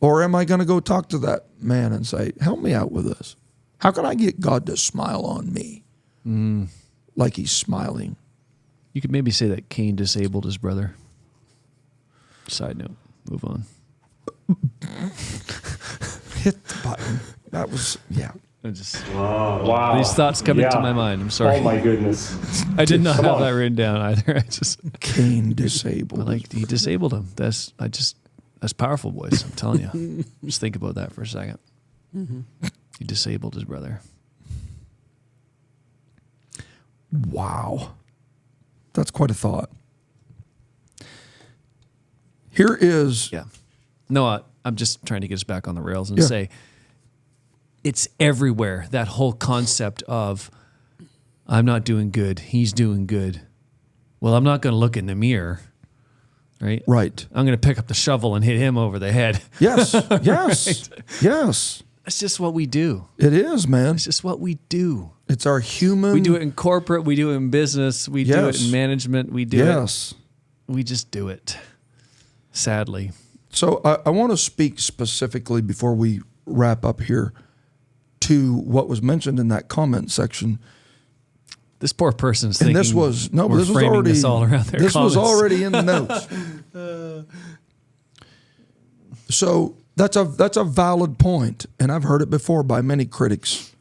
Or am I going to go talk to that man and say, help me out with this? How can I get God to smile on me like he's smiling? You could maybe say that Cain disabled his brother. Side note. Move on. Hit the button. That was, yeah. I just, Wow. these thoughts come into Yeah. my mind. I'm sorry. Oh my goodness. I did not Come have on. that written down either. I just Cain disabled. like he disabled him. That's powerful, boys. I'm telling you. Just think about that for a second. He disabled his brother. Wow. That's quite a thought. Here is, Yeah. No, I'm just trying to get us back on the rails and Yeah. say it's everywhere. That whole concept of I'm not doing good. He's doing good. Well, I'm not going to look in the mirror, right? right. I'm going to pick up the shovel and hit him over the head. Yes, yes, yes. That's just what we do. It is, man. It's just what we do. It's our human. We do it in corporate. We do it in business. We do it Yes. in management. We do Yes. it. We just do it. Sadly. So I want to speak specifically before we wrap up here to what was mentioned in that comment section. This poor person's And thinking this was no, we're this was framing already this all around their this comments. was already in the notes. So that's a valid point, and I've heard it before by many critics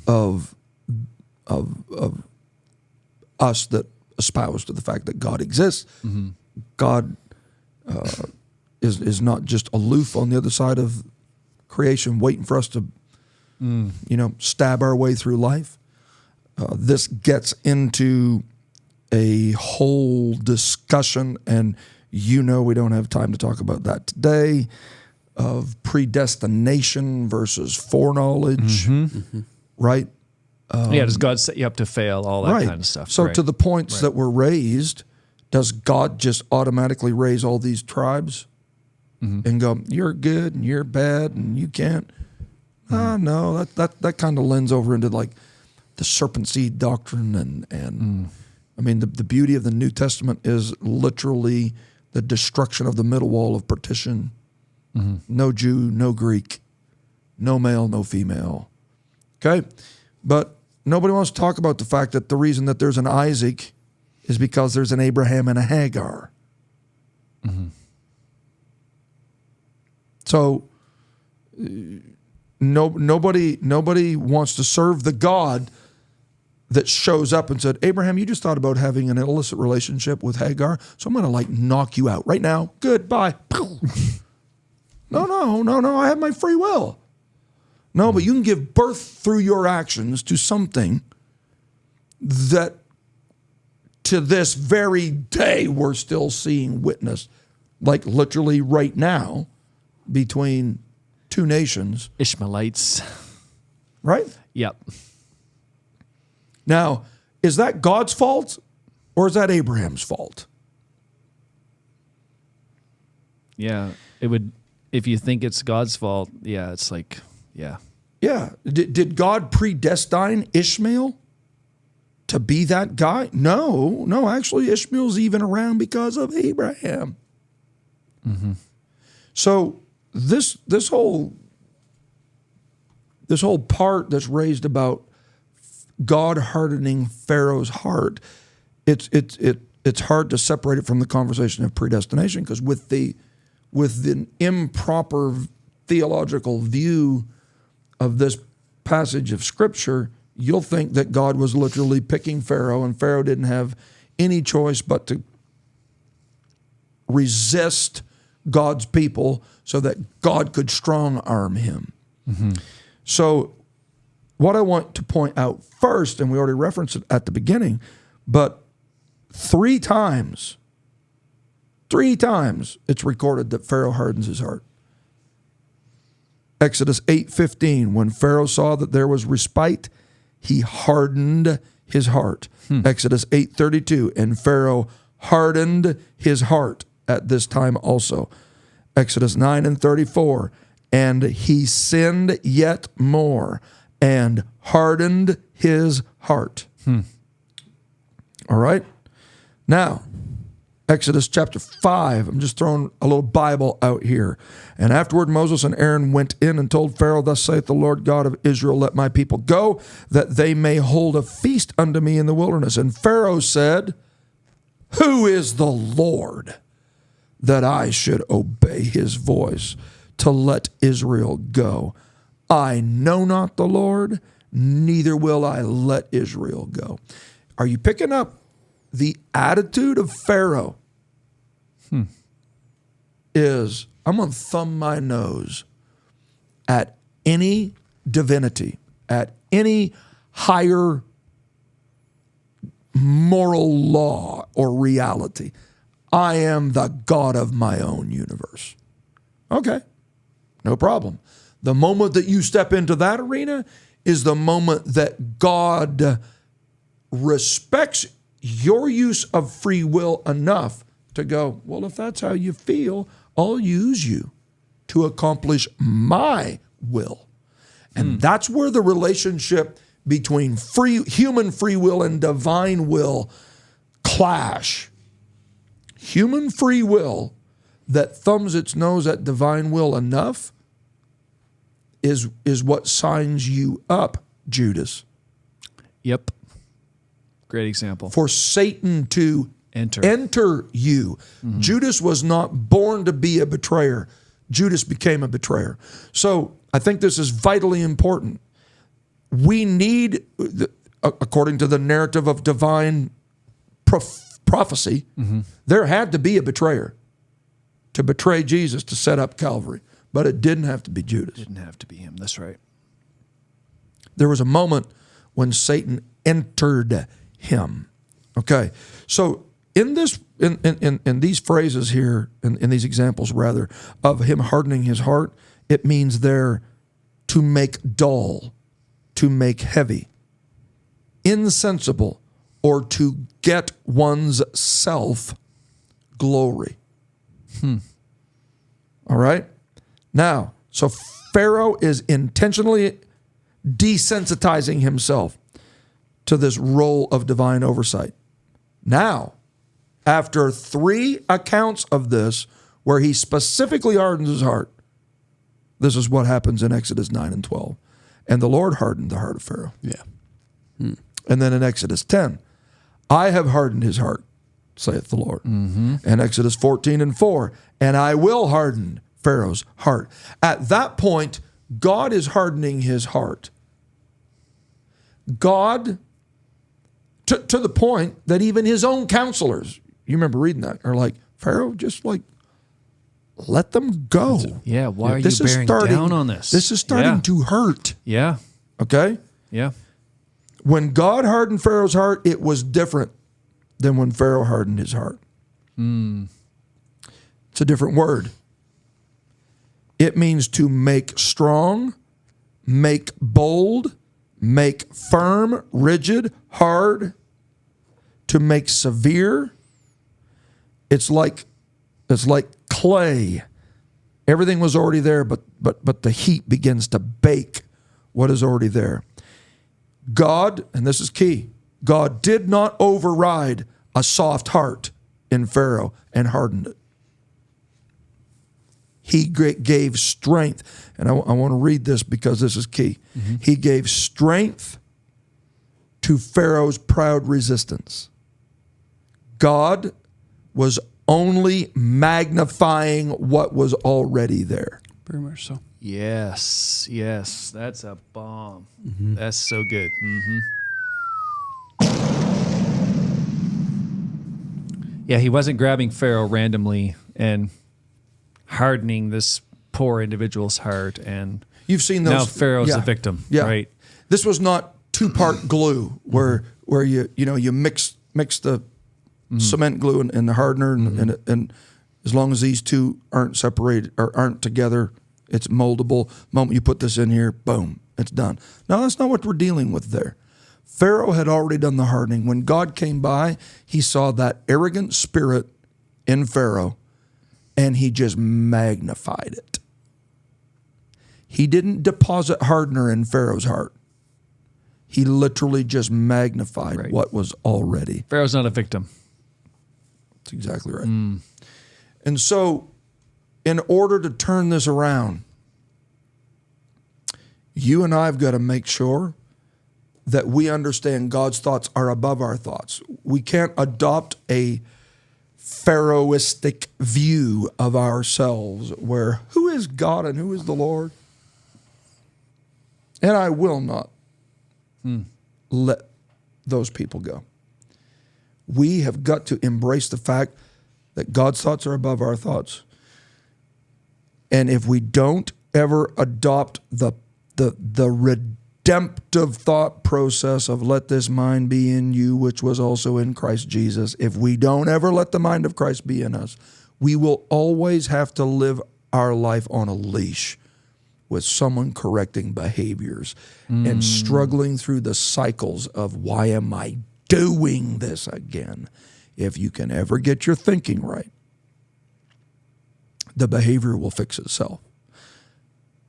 of us that espouse to the fact that God exists. God is not just aloof on the other side of creation, waiting for us to stab our way through life. This gets into a whole discussion, and we don't have time to talk about that today, of predestination versus foreknowledge, right? Does God set you up to fail? All that Right. kind of stuff. So right. to the points that were raised, does God just automatically raise all these tribes and go, you're good and you're bad and you can't? No, that kind of lends over into like the serpent seed doctrine and I mean the beauty of the New Testament is literally the destruction of the middle wall of partition. No Jew, no Greek, no male, no female. Okay? But nobody wants to talk about the fact that the reason that there's an Isaac is because there's an Abraham and a Hagar. So nobody wants to serve the God that shows up and said, Abraham, you just thought about having an illicit relationship with Hagar, so I'm going to knock you out right now. Goodbye. No, I have my free will. No, but you can give birth through your actions to something that to this very day we're still seeing witness, like literally right now, between two nations. Ishmaelites. Right? Yep. Now, is that God's fault or is that Abraham's fault? Yeah. It would, if you think it's God's fault, yeah, it's like, yeah. Yeah. Did God predestine Ishmael to be that guy? No, actually Ishmael's even around because of Abraham. Mm-hmm. So this whole part that's raised about God hardening Pharaoh's heart, it's hard to separate it from the conversation of predestination, because with an improper theological view of this passage of Scripture, you'll think that God was literally picking Pharaoh, and Pharaoh didn't have any choice but to resist God's people so that God could strong arm him. Mm-hmm. So what I want to point out first, and we already referenced it at the beginning, but three times it's recorded that Pharaoh hardens his heart. Exodus 8:15, when Pharaoh saw that there was respite, he hardened his heart. Exodus 8:32, and Pharaoh hardened his heart at this time also. Exodus 9:34, and he sinned yet more and hardened his heart. All right? Now, Exodus chapter 5, I'm just throwing a little Bible out here. And afterward Moses and Aaron went in and told Pharaoh, thus saith the Lord God of Israel, let my people go, that they may hold a feast unto me in the wilderness. And Pharaoh said, who is the Lord that I should obey his voice to let Israel go? I know not the Lord, neither will I let Israel go. Are you picking up the attitude of Pharaoh? Is, I'm going to thumb my nose at any divinity, at any higher moral law or reality. I am the God of my own universe. Okay, no problem. The moment that you step into that arena is the moment that God respects your use of free will enough to go, well, if that's how you feel, I'll use you to accomplish my will. And that's where the relationship between human free will and divine will clash. Human free will that thumbs its nose at divine will enough is what signs you up, Judas. Yep. Great example. For Satan to enter you. Judas was not born to be a betrayer. Judas became a betrayer. So I think this is vitally important. We need, according to the narrative of divine prophecy, there had to be a betrayer to betray Jesus to set up Calvary. But it didn't have to be Judas. Didn't have to be him. That's right. There was a moment when Satan entered him. Okay. So in this, in these phrases here, in these examples rather, of him hardening his heart, it means there to make dull, to make heavy, insensible, or to get one's self glory. All right? Now, so Pharaoh is intentionally desensitizing himself to this role of divine oversight. Now, after 3 accounts of this, where he specifically hardens his heart, this is what happens in Exodus 9 and 12. And the Lord hardened the heart of Pharaoh. Yeah. And then in Exodus 10, I have hardened his heart, saith the Lord. And Exodus 14 and 4, and I will harden Pharaoh's heart. At that point, God is hardening his heart. God, to the point that even his own counselors, you remember reading that, are like, Pharaoh, just like, let them go. Yeah, why are you This is bearing starting- down on this? This is starting Yeah. to hurt. Yeah, Okay? yeah. When God hardened Pharaoh's heart, it was different than when Pharaoh hardened his heart. It's a different word. It means to make strong, make bold, make firm, rigid, hard, to make severe. It's like clay. Everything was already there, but the heat begins to bake what is already there. God, and this is key, God did not override a soft heart in Pharaoh and hardened it. He gave strength. And I want to read this because this is key. He gave strength to Pharaoh's proud resistance. God was only magnifying what was already there. Very much so. Yes, that's a bomb. That's so good. Yeah, he wasn't grabbing Pharaoh randomly and hardening this poor individual's heart, and You've seen those. now Pharaoh's yeah. the victim, Yeah. right? This was not two-part glue where you mix the cement glue and the hardener and as long as these two aren't separated or aren't together, it's moldable. The moment you put this in here, boom, it's done. No, that's not what we're dealing with there. Pharaoh had already done the hardening. When God came by, he saw that arrogant spirit in Pharaoh, and he just magnified it. He didn't deposit hardener in Pharaoh's heart. He literally just magnified what was already. Pharaoh's not a victim. That's exactly right. And so, in order to turn this around, you and I have got to make sure that we understand God's thoughts are above our thoughts. We can't adopt a Pharaohistic view of ourselves where who is God and who is the Lord? And I will not let those people go. We have got to embrace the fact that God's thoughts are above our thoughts. And if we don't ever adopt the redemptive thought process of let this mind be in you, which was also in Christ Jesus, if we don't ever let the mind of Christ be in us, we will always have to live our life on a leash with someone correcting behaviors and struggling through the cycles of why am I doing this again? If you can ever get your thinking right, the behavior will fix itself.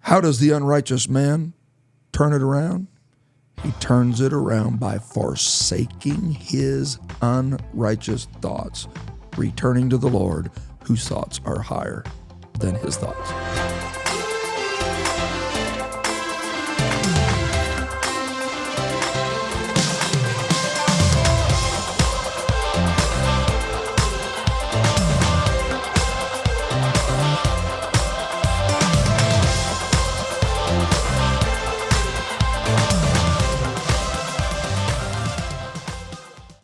How does the unrighteous man turn it around? He turns it around by forsaking his unrighteous thoughts, returning to the Lord, whose thoughts are higher than his thoughts.